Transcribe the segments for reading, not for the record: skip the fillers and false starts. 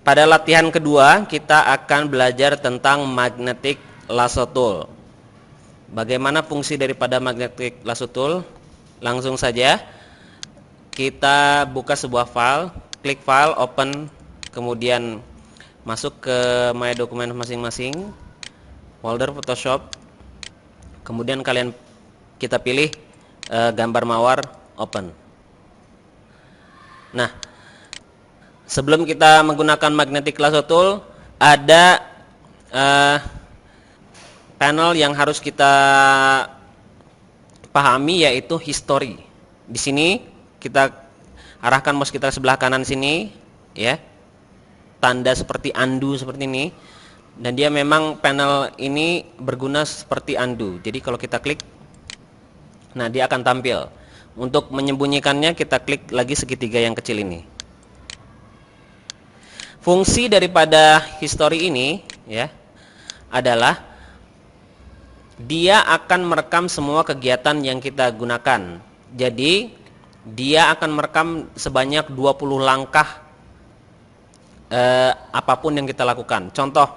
Pada latihan kedua kita akan belajar tentang magnetic lasso tool. Bagaimana fungsi daripada magnetic lasso tool? Langsung saja kita buka sebuah file, klik file, open, kemudian masuk ke my dokumen masing-masing, folder Photoshop, kemudian kita pilih gambar mawar, open. Nah, sebelum kita menggunakan magnetic lasso tool, ada panel yang harus kita pahami, yaitu history. Di sini kita arahkan mouse kita sebelah kanan sini, ya, tanda seperti undo seperti ini, dan dia memang panel ini berguna seperti undo. Jadi kalau kita klik, nah dia akan tampil. Untuk menyembunyikannya kita klik lagi segitiga yang kecil ini. Fungsi daripada history ini, ya, adalah dia akan merekam semua kegiatan yang kita gunakan. Jadi dia akan merekam sebanyak 20 langkah apapun yang kita lakukan. Contoh,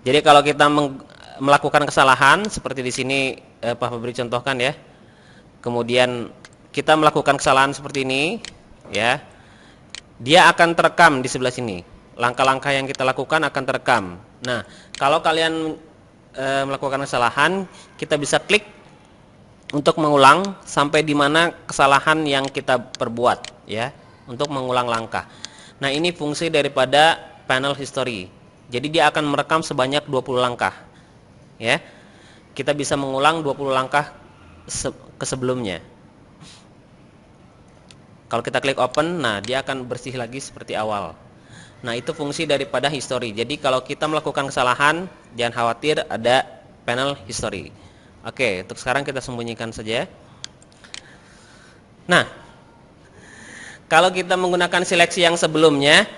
jadi kalau kita melakukan kesalahan seperti di sini Pak Febri contohkan, ya. Kemudian kita melakukan kesalahan seperti ini, ya. Dia akan terekam di sebelah sini. Langkah-langkah yang kita lakukan akan terekam. Nah, kalau kalian melakukan kesalahan, kita bisa klik untuk mengulang sampai di mana kesalahan yang kita perbuat, ya, untuk mengulang langkah. Nah, ini fungsi daripada panel history. Jadi dia akan merekam sebanyak 20 langkah, ya. Kita bisa mengulang 20 langkah ke sebelumnya. Kalau kita klik open, nah dia akan bersih lagi seperti awal. Nah, itu fungsi daripada history. Jadi kalau kita melakukan kesalahan, jangan khawatir, ada panel history. Oke, untuk sekarang kita sembunyikan saja. Nah, kalau kita menggunakan seleksi yang sebelumnya,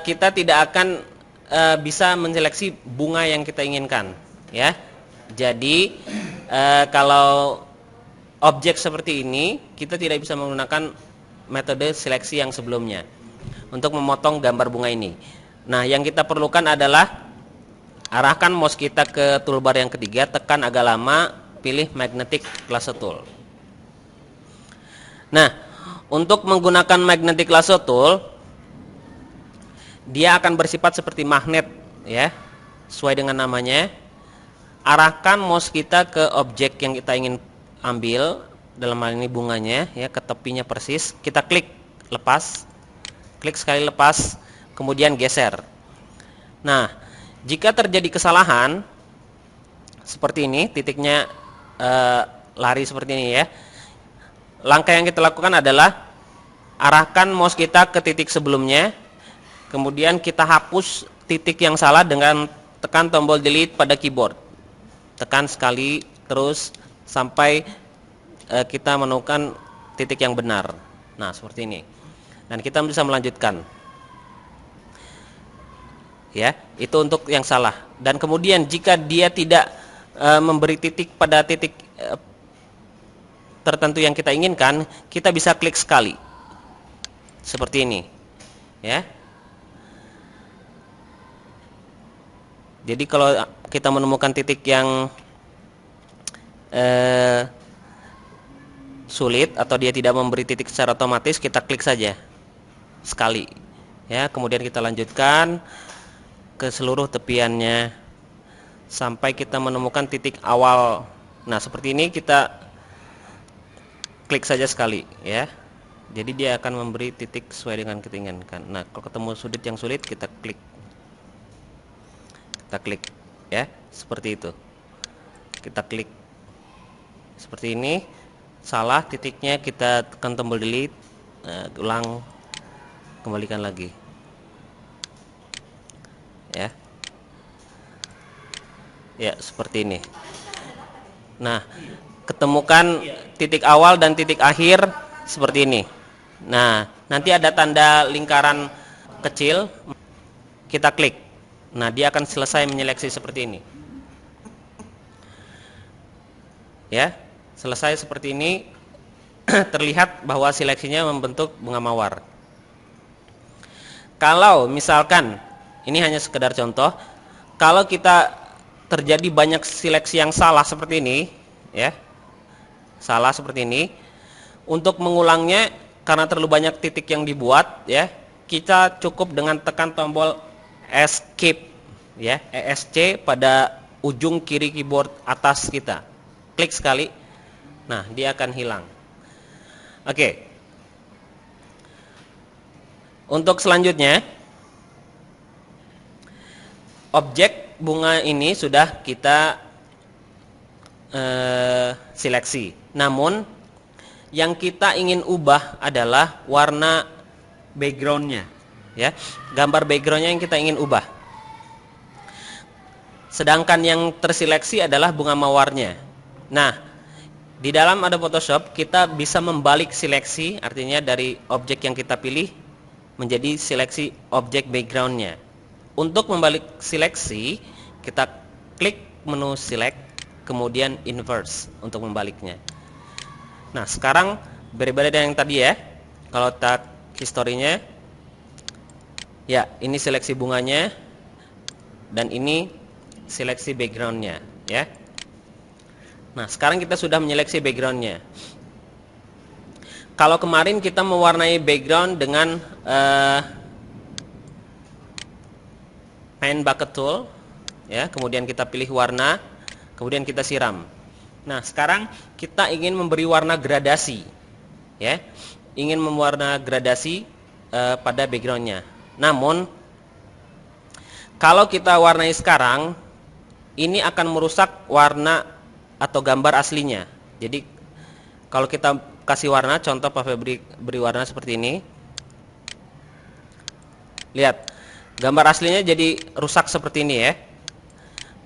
kita tidak akan bisa menseleksi bunga yang kita inginkan, ya. Jadi kalau objek seperti ini, kita tidak bisa menggunakan metode seleksi yang sebelumnya untuk memotong gambar bunga ini. Nah, yang kita perlukan adalah arahkan mouse kita ke toolbar yang ketiga, tekan agak lama, pilih magnetic lasso tool. Nah, untuk menggunakan magnetic lasso tool, dia akan bersifat seperti magnet, ya, sesuai dengan namanya. Arahkan mouse kita ke objek yang kita ingin ambil, dalam hal ini bunganya, ya, ke tepinya persis. Kita klik lepas, klik sekali lepas, kemudian geser. Nah, jika terjadi kesalahan seperti ini, titiknya lari seperti ini, ya, langkah yang kita lakukan adalah arahkan mouse kita ke titik sebelumnya, kemudian kita hapus titik yang salah dengan tekan tombol delete pada keyboard. Tekan sekali terus sampai kita menemukan titik yang benar. Nah, seperti ini. Dan kita bisa melanjutkan. Ya, itu untuk yang salah. Dan kemudian jika dia tidak memberi titik pada titik tertentu yang kita inginkan, kita bisa klik sekali. Seperti ini. Ya. Jadi kalau kita menemukan titik yang sulit atau dia tidak memberi titik secara otomatis, kita klik saja sekali, ya. Kemudian kita lanjutkan ke seluruh tepiannya sampai kita menemukan titik awal. Nah, seperti ini kita klik saja sekali, ya. Jadi dia akan memberi titik sesuai dengan kita inginkan. Nah, kalau ketemu sudut yang sulit, kita klik, ya, seperti itu. Kita klik seperti ini. Salah titiknya, kita tekan tombol delete, ulang, kembalikan lagi, ya. Ya, seperti ini. Nah, ketemukan titik awal dan titik akhir seperti ini. Nah, nanti ada tanda lingkaran kecil, kita klik. Nah, dia akan selesai menyeleksi seperti ini. Ya, selesai seperti ini. Terlihat bahwa seleksinya membentuk bunga mawar. Kalau misalkan ini hanya sekedar contoh, kalau kita terjadi banyak seleksi yang salah seperti ini, ya, salah seperti ini, untuk mengulangnya karena terlalu banyak titik yang dibuat, ya, kita cukup dengan tekan tombol escape, ya, ESC pada ujung kiri keyboard atas kita. Klik sekali, nah dia akan hilang. Oke. Untuk selanjutnya, objek bunga ini sudah kita seleksi. Namun yang kita ingin ubah adalah warna backgroundnya, ya, gambar backgroundnya yang kita ingin ubah. Sedangkan yang terseleksi adalah bunga mawarnya. Nah, di dalam Adobe Photoshop kita bisa membalik seleksi, artinya dari objek yang kita pilih menjadi seleksi objek backgroundnya. Untuk membalik seleksi, kita klik menu select, kemudian inverse untuk membaliknya. Nah, sekarang berbeda dengan yang tadi, ya. Kalau tak historinya, ya, ini seleksi bunganya dan ini seleksi backgroundnya, ya. Nah, sekarang kita sudah menyeleksi backgroundnya. Kalau kemarin kita mewarnai background dengan paint bucket tool, ya, kemudian kita pilih warna, kemudian kita siram. Nah, sekarang kita ingin memberi warna gradasi, ya, ingin mewarna gradasi pada backgroundnya. Namun kalau kita warnai sekarang, ini akan merusak warna atau gambar aslinya. Jadi kalau kita kasih warna, contoh Pak Febri beri warna seperti ini. Lihat, gambar aslinya jadi rusak seperti ini, ya.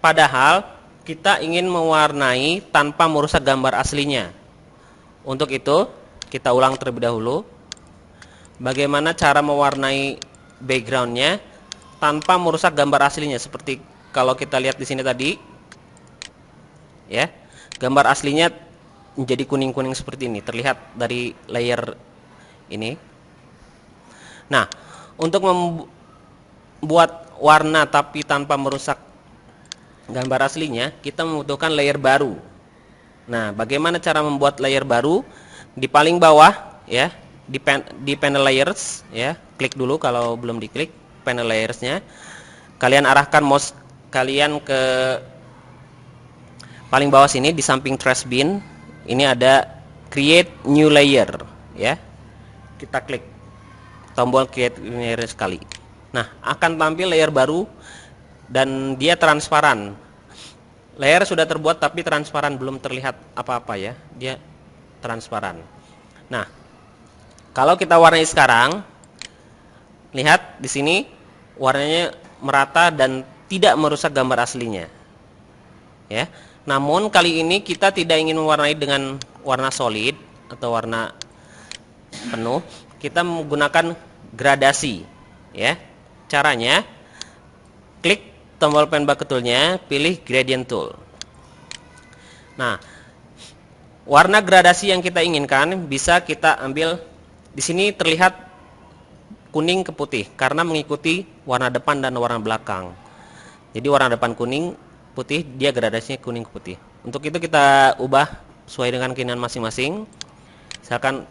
Padahal kita ingin mewarnai tanpa merusak gambar aslinya. Untuk itu, kita ulang terlebih dahulu. Bagaimana cara mewarnai backgroundnya tanpa merusak gambar aslinya? Seperti kalau kita lihat di sini tadi, ya, gambar aslinya menjadi kuning-kuning seperti ini, terlihat dari layer ini. Nah, untuk membuat warna tapi tanpa merusak gambar aslinya, kita membutuhkan layer baru. Nah, bagaimana cara membuat layer baru? Di paling bawah, ya, di panel layers, ya, klik dulu kalau belum diklik panel layersnya. Kalian arahkan mouse kalian ke paling bawah sini di samping trash bin. Ini ada create new layer, ya. Kita klik tombol create new layer sekali. Nah, akan tampil layer baru dan dia transparan. Layer sudah terbuat tapi transparan, belum terlihat apa-apa, ya. Dia transparan. Nah, kalau kita warnai sekarang, lihat di sini warnanya merata dan tidak merusak gambar aslinya, ya. Namun kali ini kita tidak ingin mewarnai dengan warna solid atau warna penuh, kita menggunakan gradasi, ya. Caranya, klik tombol pen bucket tool-nya, pilih gradient tool. Nah, warna gradasi yang kita inginkan bisa kita ambil di sini, terlihat kuning ke putih karena mengikuti warna depan dan warna belakang. Jadi warna depan kuning, putih, dia gradasinya kuning ke putih. Untuk itu kita ubah sesuai dengan keinginan masing-masing. Misalkan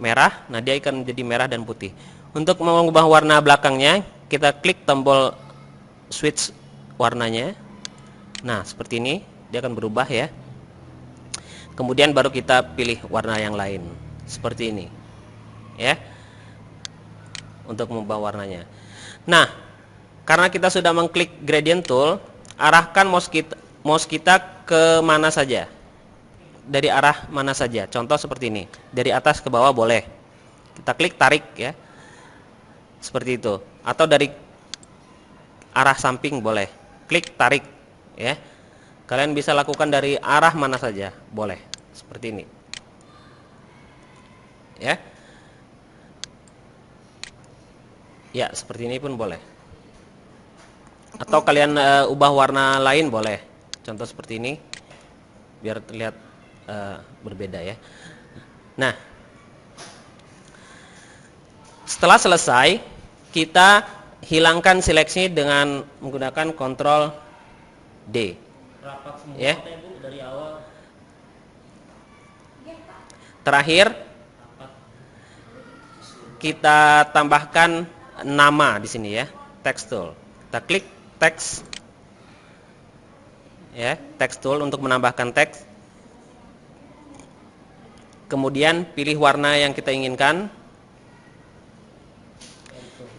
merah, nah dia akan menjadi merah dan putih. Untuk mengubah warna belakangnya, kita klik tombol switch warnanya. Nah, seperti ini, dia akan berubah, ya. Kemudian baru kita pilih warna yang lain, seperti ini, ya, untuk mengubah warnanya. Nah, karena kita sudah mengklik gradient tool, arahkan mouse kita ke mana saja, dari arah mana saja. Contoh seperti ini, dari atas ke bawah boleh. Kita klik tarik, ya, seperti itu. Atau dari arah samping boleh, klik tarik, ya. Kalian bisa lakukan dari arah mana saja, boleh, seperti ini, ya. Ya, seperti ini pun boleh. Atau kalian ubah warna lain boleh. Contoh seperti ini, biar terlihat berbeda, ya. Nah, setelah selesai, kita hilangkan seleksi dengan menggunakan Ctrl D. Ya. Terakhir kita tambahkan nama di sini ya, text tool. Kita klik text, ya, text tool untuk menambahkan teks. Kemudian pilih warna yang kita inginkan.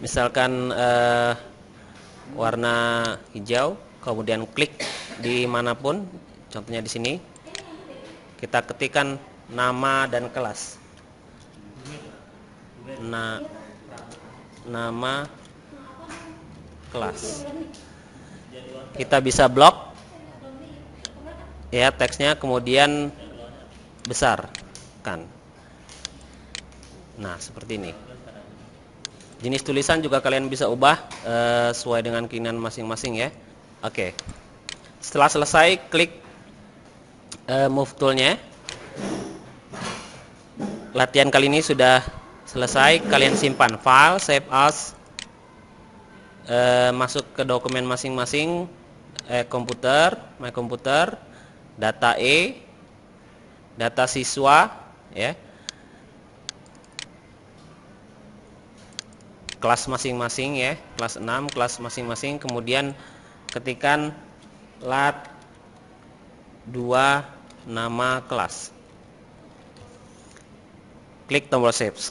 Misalkan warna hijau, kemudian klik di manapun, contohnya di sini. Kita ketikkan nama dan kelas. Nama kelas. Kita bisa blok ya teksnya, kemudian besarkan. Nah, seperti ini. Jenis tulisan juga kalian bisa ubah sesuai dengan keinginan masing-masing ya. Oke. Setelah selesai, klik move tool-nya. Latihan kali ini sudah selesai. Kalian simpan file, save as, masuk ke dokumen masing-masing, komputer, my komputer, data data siswa, ya, kelas masing-masing ya, kelas 6, kelas masing-masing. Kemudian ketikkan lat 2 nama kelas. Klik tombol save.